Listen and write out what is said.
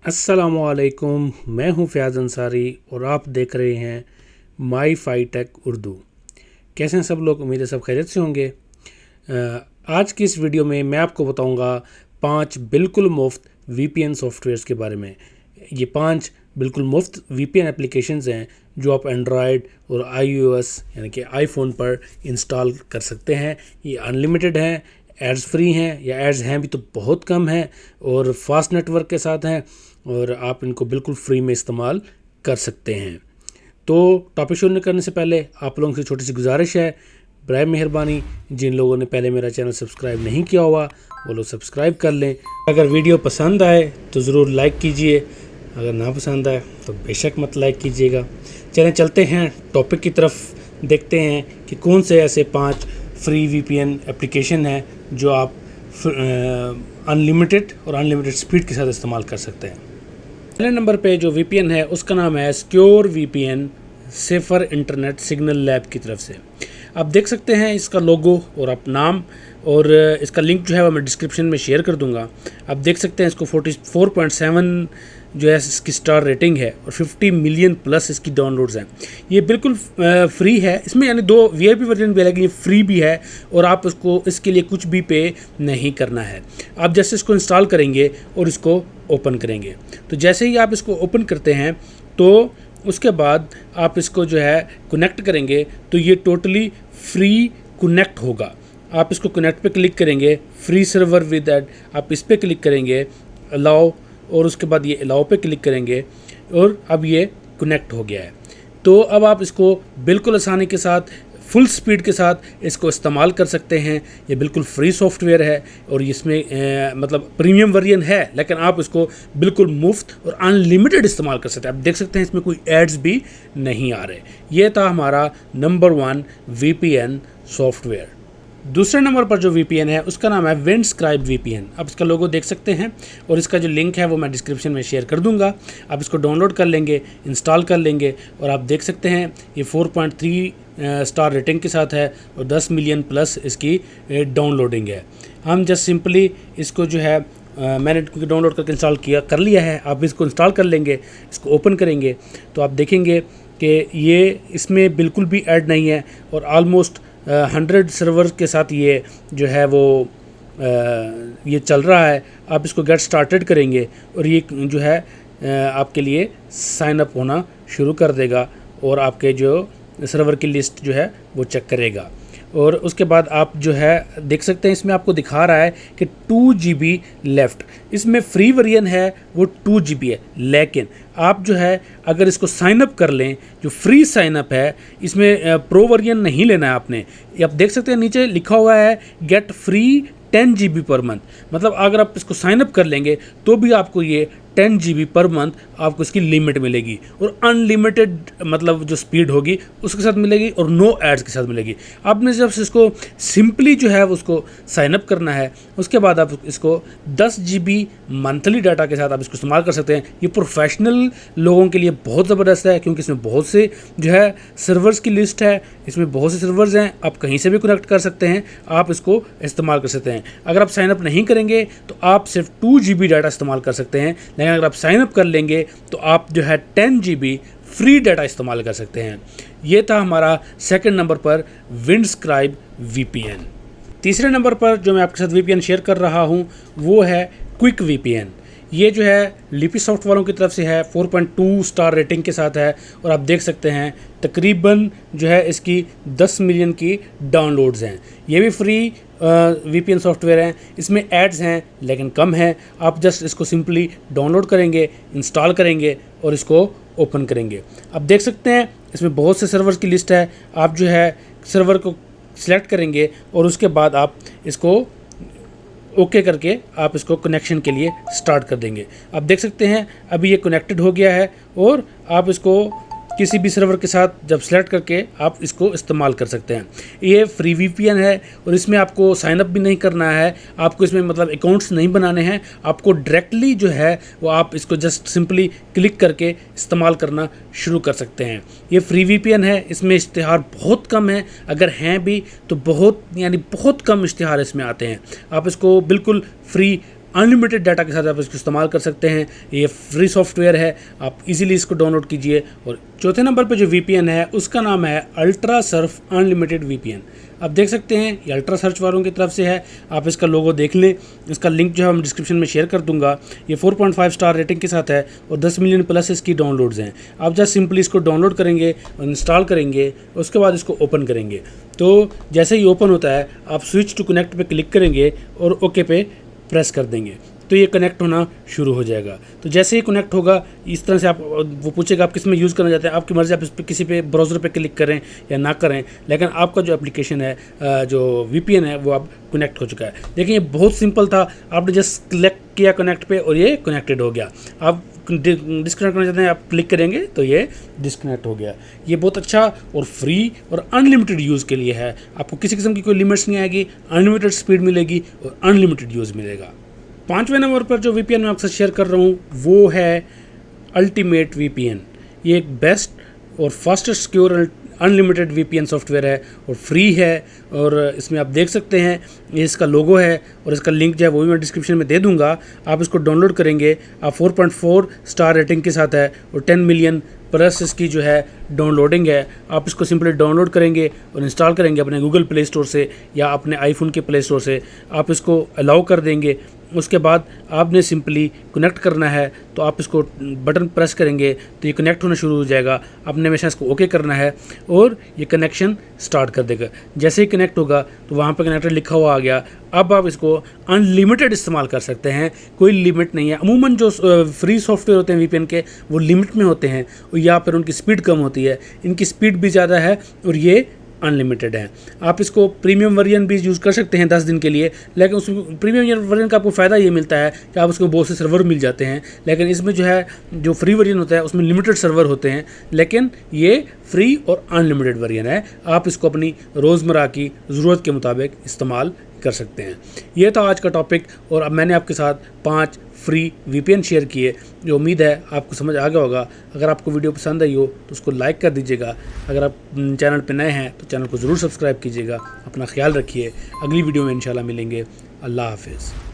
अस्सलामुअलैकुम, मैं हूं फ़ियाज़ अंसारी और आप देख रहे हैं MYFI टेक उर्दू। कैसे हैं सब लोग? उम्मीद है सब खैरियत से होंगे। आज की इस वीडियो में मैं आपको बताऊंगा 5 बिल्कुल मुफ्त VPN सॉफ्टवेयर्स के बारे में। ये 5 बिल्कुल मुफ्त VPN एप्लीकेशंस हैं जो आप एंड्रॉयड और iOS यानी कि आईफोन पर इंस्टॉल कर सकते हैं। ये अनलिमिटेड हैं, एड्स फ्री हैं या एड्स हैं भी तो बहुत कम हैं और फास्ट नेटवर्क के साथ हैं और आप इनको बिल्कुल फ्री में इस्तेमाल कर सकते हैं। तो टॉपिक शुरू करने से पहले आप लोगों से छोटी सी गुजारिश है, बराए मेहरबानी जिन लोगों ने पहले मेरा चैनल सब्सक्राइब नहीं किया हुआ वो लोग सब्सक्राइब कर लें। अगर वीडियो पसंद आए तो ज़रूर लाइक कीजिए, अगर ना पसंद आए तो बेशक मत लाइक कीजिएगा। चलें चलते हैं टॉपिक की तरफ, देखते हैं कि कौन से ऐसे 5 फ्री VPN एप्लीकेशन है जो आप अनलिमिटेड स्पीड के साथ इस्तेमाल कर सकते हैं। पहले नंबर पे जो VPN है उसका नाम है secure VPN safer internet signal lab की तरफ से। आप देख सकते हैं इसका लोगो और आप नाम और इसका लिंक जो है वो मैं डिस्क्रिप्शन में शेयर कर दूंगा। आप देख सकते हैं इसको 44.7 जो है इसकी स्टार रेटिंग है और 50 मिलियन प्लस इसकी डाउनलोड्स हैं। ये बिल्कुल फ्री है, इसमें यानी 2 VIP वर्जन भी है लेकिन ये फ्री भी है और आप उसको इसके लिए कुछ भी पे नहीं करना है। आप जैसे इसको इंस्टॉल करेंगे और इसको ओपन करेंगे तो जैसे ही आप इसको ओपन करते हैं तो उसके बाद आप इसको जो है कनेक्ट करेंगे तो ये टोटली फ्री कनेक्ट होगा। आप इसको कनेक्ट पे क्लिक करेंगे, फ्री सर्वर विद ऐड, आप इस पर क्लिक करेंगे अलाउ और उसके बाद ये अलाउ पे क्लिक करेंगे और अब ये कनेक्ट हो गया है। तो अब आप इसको बिल्कुल आसानी के साथ फुल स्पीड के साथ इसको इस्तेमाल कर सकते हैं। ये बिल्कुल फ्री सॉफ्टवेयर है और इसमें मतलब प्रीमियम वर्जन है लेकिन आप इसको बिल्कुल मुफ्त और अनलिमिटेड इस्तेमाल कर सकते हैं। आप देख सकते हैं इसमें कोई एड्स भी नहीं आ रहे। ये था हमारा नंबर 1 VPN सॉफ्टवेयर। दूसरे नंबर पर जो VPN है उसका नाम है Windscribe VPN। आप इसका लोगो देख सकते हैं और इसका जो लिंक है वो मैं डिस्क्रिप्शन में शेयर कर दूंगा। आप इसको डाउनलोड कर लेंगे, इंस्टॉल कर लेंगे और आप देख सकते हैं ये 4.3 स्टार रेटिंग के साथ है और 10 मिलियन प्लस इसकी डाउनलोडिंग है। हम जस्ट सिंपली इसको जो है मैंने डाउनलोड करके इंस्टॉल कर लिया है। आप इसको इंस्टॉल कर लेंगे, इसको ओपन करेंगे तो आप देखेंगे कि ये इसमें बिल्कुल भी ऐड नहीं है और ऑलमोस्ट 100 सर्वर के साथ ये जो है वो ये चल रहा है। आप इसको गेट स्टार्टेड करेंगे और ये जो है आपके लिए साइन अप होना शुरू कर देगा और आपके जो सर्वर की लिस्ट जो है वो चेक करेगा और उसके बाद आप जो है देख सकते हैं इसमें आपको दिखा रहा है कि 2 GB लेफ़्ट। इसमें फ्री वर्जन है वो 2 GB है लेकिन आप जो है अगर इसको साइन अप कर लें, जो फ्री साइन अप है इसमें प्रो वर्जन नहीं लेना है आपने। आप देख सकते हैं नीचे लिखा हुआ है get free 10 GB per month. मतलब अगर आप इसको साइन अप कर लेंगे तो भी आपको ये 10 GB पर मंथ आपको इसकी लिमिट मिलेगी और अनलिमिटेड मतलब जो स्पीड होगी उसके साथ मिलेगी और नो एड्स के साथ मिलेगी। आपने जब इसको सिंपली जो है उसको साइन अप करना है उसके बाद आप इसको 10 GB मंथली डाटा के साथ आप इसको इस्तेमाल कर सकते हैं। ये प्रोफेशनल लोगों के लिए बहुत ज़बरदस्त है क्योंकि इसमें बहुत से जो है सर्वर्स की लिस्ट है, इसमें बहुत से सर्वर्स हैं, आप कहीं से भी कनेक्ट कर सकते हैं, आप इसको इस्तेमाल कर सकते हैं। अगर आप साइन अप नहीं करेंगे तो आप सिर्फ 2 GB डाटा इस्तेमाल कर सकते हैं लेकिन अगर आप साइन अप कर लेंगे तो आप जो है 10 GB फ्री डाटा इस्तेमाल कर सकते हैं। ये था हमारा सेकंड नंबर पर Windscribe VPN। तीसरे नंबर पर जो मैं आपके साथ VPN शेयर कर रहा हूँ वो है क्विक VPN। ये जो है लिपि सॉफ्ट वालों की तरफ से है, 4.2 स्टार रेटिंग के साथ है और आप देख सकते हैं तकरीबन जो है इसकी 10 मिलियन की डाउनलोड्स हैं। ये भी फ्री VPN सॉफ्टवेयर हैं, इसमें एड्स हैं लेकिन कम है। आप जस्ट इसको सिंपली डाउनलोड करेंगे, इंस्टॉल करेंगे और इसको ओपन करेंगे। आप देख सकते हैं इसमें बहुत से सर्वर की लिस्ट है। आप जो है सर्वर को सिलेक्ट करेंगे और उसके बाद आप इसको ओके करके आप इसको कनेक्शन के लिए स्टार्ट कर देंगे। आप देख सकते हैं अभी ये कनेक्टेड हो गया है और आप इसको किसी भी सर्वर के साथ जब सेलेक्ट करके आप इसको इस्तेमाल कर सकते हैं। ये फ्री VPN है और इसमें आपको साइन अप भी नहीं करना है, आपको इसमें मतलब अकाउंट्स नहीं बनाने हैं, आपको डायरेक्टली जो है वो आप इसको जस्ट सिंपली क्लिक करके इस्तेमाल करना शुरू कर सकते हैं। ये फ्री VPN है, इसमें इश्तिहार बहुत कम है, अगर हैं भी तो बहुत कम इश्तिहार इसमें आते हैं। आप इसको बिल्कुल फ्री अनलिमिटेड डाटा के साथ आप इसको इस्तेमाल कर सकते हैं। ये फ्री सॉफ्टवेयर है, आप इजीली इसको डाउनलोड कीजिए। और चौथे नंबर पे जो VPN है उसका नाम है UltraSurf अनलिमिटेड VPN। आप देख सकते हैं ये अल्ट्रा सर्च वालों की तरफ से है, आप इसका लोगो देख लें। इसका लिंक जो है हम डिस्क्रिप्शन में शेयर कर दूंगा। ये 4.5 स्टार रेटिंग के साथ है और 10 मिलियन प्लस इसकी डाउनलोड्स हैं। आप जस्ट सिंपली इसको डाउनलोड करेंगे और इंस्टॉल करेंगे, उसके बाद इसको ओपन करेंगे। तो जैसे ही ओपन होता है आप स्विच टू कनेक्ट पे क्लिक करेंगे और ओके पे प्रेस कर देंगे तो ये कनेक्ट होना शुरू हो जाएगा। तो जैसे ही कनेक्ट होगा इस तरह से आप, वो पूछेगा आप किस में यूज़ करना चाहते हैं, आपकी मर्ज़ी, आप इस पर किसी पे ब्राउज़र पे क्लिक करें या ना करें, लेकिन आपका जो एप्लीकेशन है, जो VPN है, वो अब कनेक्ट हो चुका है। देखिए ये बहुत सिंपल था, आपने जस्ट क्लिक किया कनेक्ट पे और ये कनेक्टेड हो गया। आप डिस्कनेक्ट करना चाहते हैं, आप क्लिक करेंगे तो ये डिस्कनेक्ट हो गया। ये बहुत अच्छा और फ्री और अनलिमिटेड यूज़ के लिए है। आपको किसी किस्म की कोई लिमिट्स नहीं आएगी, अनलिमिटेड स्पीड मिलेगी और अनलिमिटेड यूज़ मिलेगा। 5वें नंबर पर जो VPN मैं आपसे शेयर कर रहा हूँ वो है अल्टीमेट VPN। ये एक बेस्ट और fastest secure unlimited VPN software है और फ्री है। और इसमें आप देख सकते हैं ये इसका लोगो है और इसका लिंक जो है वो भी मैं डिस्क्रिप्शन में दे दूंगा। आप इसको डाउनलोड करेंगे, आप 4.4 स्टार रेटिंग के साथ है और 10 मिलियन प्लस इसकी जो है डाउनलोडिंग है। आप इसको सिंपली डाउनलोड करेंगे और इंस्टॉल करेंगे अपने गूगल प्ले स्टोर से या अपने आईफोन के प्ले स्टोर से। आप इसको अलाउ कर देंगे, उसके बाद आपने सिंपली कनेक्ट करना है। तो आप इसको बटन प्रेस करेंगे तो ये कनेक्ट होना शुरू हो जाएगा। आपने हमेशा इसको ओके करना है और ये कनेक्शन स्टार्ट कर देगा। जैसे ही कनेक्ट होगा तो वहाँ पे कनेक्टेड लिखा हुआ आ गया। अब आप इसको अनलिमिटेड इस्तेमाल कर सकते हैं, कोई लिमिट नहीं है। अमूमन जो फ्री सॉफ्टवेयर होते हैं VPN के वो लिमिट में होते हैं या फिर उनकी स्पीड कम होती है। इनकी स्पीड भी ज़्यादा है और ये अनलिमिटेड है। आप इसको प्रीमियम वर्जन भी यूज़ कर सकते हैं 10 दिन के लिए, लेकिन उस प्रीमियम वर्जन का आपको फ़ायदा ये मिलता है कि आप उसको बहुत से सर्वर मिल जाते हैं। लेकिन इसमें जो है जो फ्री वर्जन होता है उसमें लिमिटेड सर्वर होते हैं, लेकिन ये फ्री और अनलिमिटेड वर्जन है। आप इसको अपनी रोज़मर्रा की ज़रूरत के मुताबिक इस्तेमाल कर सकते हैं। ये था आज का टॉपिक और अब मैंने आपके साथ 5 फ्री VPN शेयर किए, जो उम्मीद है आपको समझ आ गया होगा। अगर आपको वीडियो पसंद आई हो तो उसको लाइक कर दीजिएगा। अगर आप चैनल पे नए हैं तो चैनल को ज़रूर सब्सक्राइब कीजिएगा। अपना ख्याल रखिए, अगली वीडियो में इंशाल्लाह मिलेंगे। अल्लाह हाफिज़।